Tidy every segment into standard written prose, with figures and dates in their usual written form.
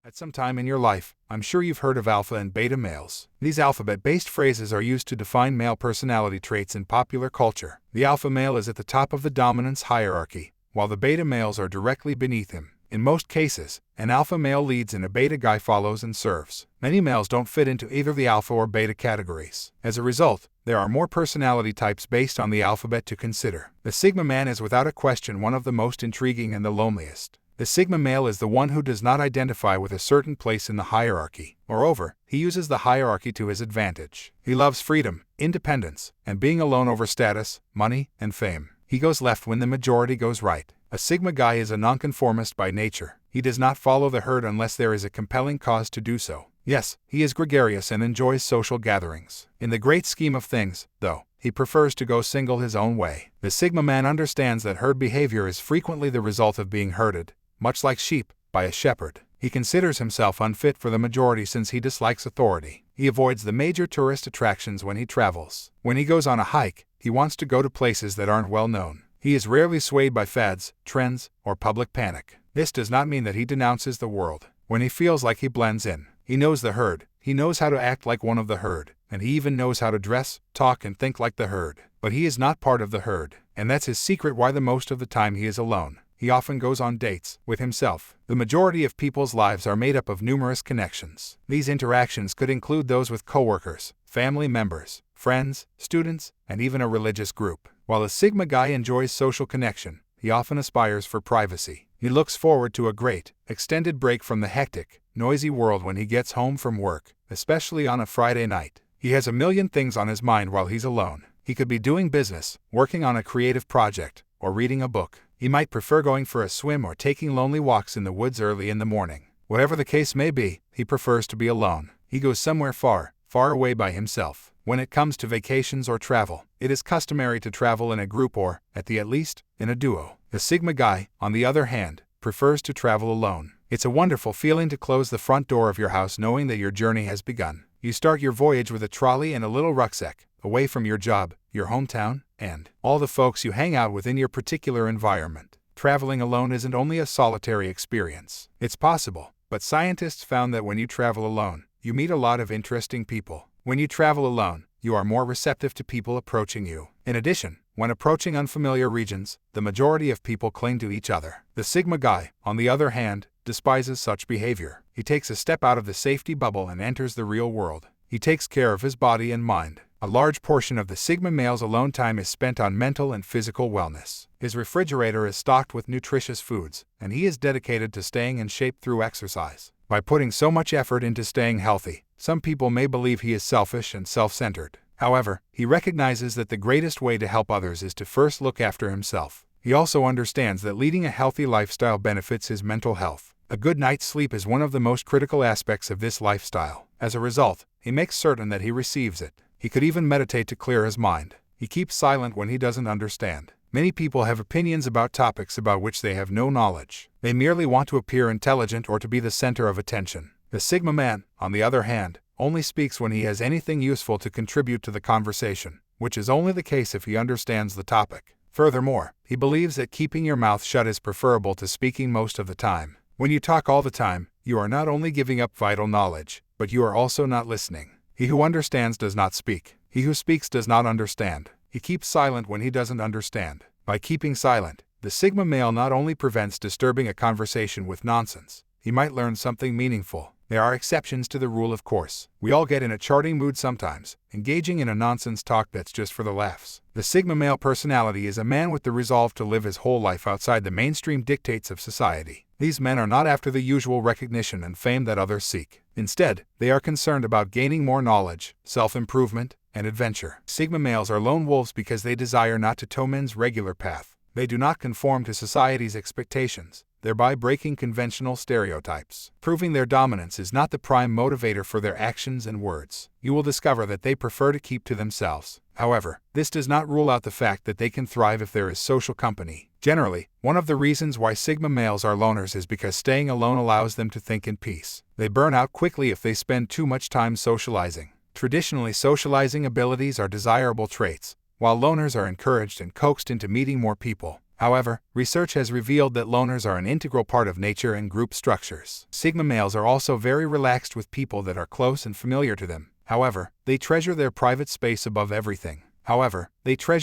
At some time in your life, I'm sure you've heard of alpha and beta males. These alphabet-based phrases are used to define male personality traits in popular culture. The alpha male is at the top of the dominance hierarchy, while the beta males are directly beneath him. In most cases, an alpha male leads and a beta guy follows and serves. Many males don't fit into either the alpha or beta categories. As a result, there are more personality types based on the alphabet to consider. The Sigma man is without a question one of the most intriguing and the loneliest. The Sigma male is the one who does not identify with a certain place in the hierarchy. Moreover, he uses the hierarchy to his advantage. He loves freedom, independence, and being alone over status, money, and fame. He goes left when the majority goes right. A Sigma guy is a nonconformist by nature. He does not follow the herd unless there is a compelling cause to do so. Yes, he is gregarious and enjoys social gatherings. In the great scheme of things, though, he prefers to go single his own way. The Sigma man understands that herd behavior is frequently the result of being herded, much like sheep, by a shepherd. He considers himself unfit for the majority since he dislikes authority. He avoids the major tourist attractions when he travels. When he goes on a hike, he wants to go to places that aren't well known. He is rarely swayed by fads, trends, or public panic. This does not mean that he denounces the world. When he feels like he blends in, he knows the herd, he knows how to act like one of the herd, and he even knows how to dress, talk, and think like the herd. But he is not part of the herd, and that's his secret why the most of the time he is alone. He often goes on dates with himself. The majority of people's lives are made up of numerous connections. These interactions could include those with coworkers, family members, friends, students, and even a religious group. While a Sigma guy enjoys social connection, he often aspires for privacy. He looks forward to a great, extended break from the hectic, noisy world when he gets home from work, especially on a Friday night. He has a million things on his mind while he's alone. He could be doing business, working on a creative project, or reading a book. He might prefer going for a swim or taking lonely walks in the woods early in the morning. Whatever the case may be, he prefers to be alone. He goes somewhere far, far away by himself. When it comes to vacations or travel, it is customary to travel in a group or, at the least, in a duo. The Sigma guy, on the other hand, prefers to travel alone. It's a wonderful feeling to close the front door of your house knowing that your journey has begun. You start your voyage with a trolley and a little rucksack, away from your job, your hometown, and all the folks you hang out with in your particular environment. Traveling alone isn't only a solitary experience. It's possible, but scientists found that when you travel alone, you meet a lot of interesting people. When you travel alone, you are more receptive to people approaching you. In addition, when approaching unfamiliar regions, the majority of people cling to each other. The Sigma guy, on the other hand, despises such behavior. He takes a step out of the safety bubble and enters the real world. He takes care of his body and mind. A large portion of the Sigma male's alone time is spent on mental and physical wellness. His refrigerator is stocked with nutritious foods, and he is dedicated to staying in shape through exercise. By putting so much effort into staying healthy, some people may believe he is selfish and self-centered. However, he recognizes that the greatest way to help others is to first look after himself. He also understands that leading a healthy lifestyle benefits his mental health. A good night's sleep is one of the most critical aspects of this lifestyle. As a result, he makes certain that he receives it. He could even meditate to clear his mind. He keeps silent when he doesn't understand. Many people have opinions about topics about which they have no knowledge. They merely want to appear intelligent or to be the center of attention. The Sigma man, on the other hand, only speaks when he has anything useful to contribute to the conversation, which is only the case if he understands the topic. Furthermore, he believes that keeping your mouth shut is preferable to speaking most of the time. When you talk all the time, you are not only giving up vital knowledge, but you are also not listening. He who understands does not speak. He who speaks does not understand. He keeps silent when he doesn't understand. By keeping silent, the Sigma male not only prevents disturbing a conversation with nonsense, he might learn something meaningful. There are exceptions to the rule, of course. We all get in a charting mood sometimes, engaging in a nonsense talk that's just for the laughs. The Sigma male personality is a man with the resolve to live his whole life outside the mainstream dictates of society. These men are not after the usual recognition and fame that others seek. Instead, they are concerned about gaining more knowledge, self-improvement, and adventure. Sigma males are lone wolves because they desire not to toe men's regular path. They do not conform to society's expectations, thereby breaking conventional stereotypes. Proving their dominance is not the prime motivator for their actions and words. You will discover that they prefer to keep to themselves. However, this does not rule out the fact that they can thrive if there is social company. Generally, one of the reasons why Sigma males are loners is because staying alone allows them to think in peace. They burn out quickly if they spend too much time socializing. Traditionally, socializing abilities are desirable traits, while loners are encouraged and coaxed into meeting more people. However, research has revealed that loners are an integral part of nature and group structures. Sigma males are also very relaxed with people that are close and familiar to them. However, they treasure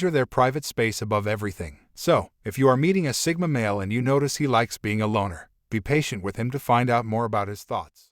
their private space above everything. So, if you are meeting a Sigma male and you notice he likes being a loner, be patient with him to find out more about his thoughts.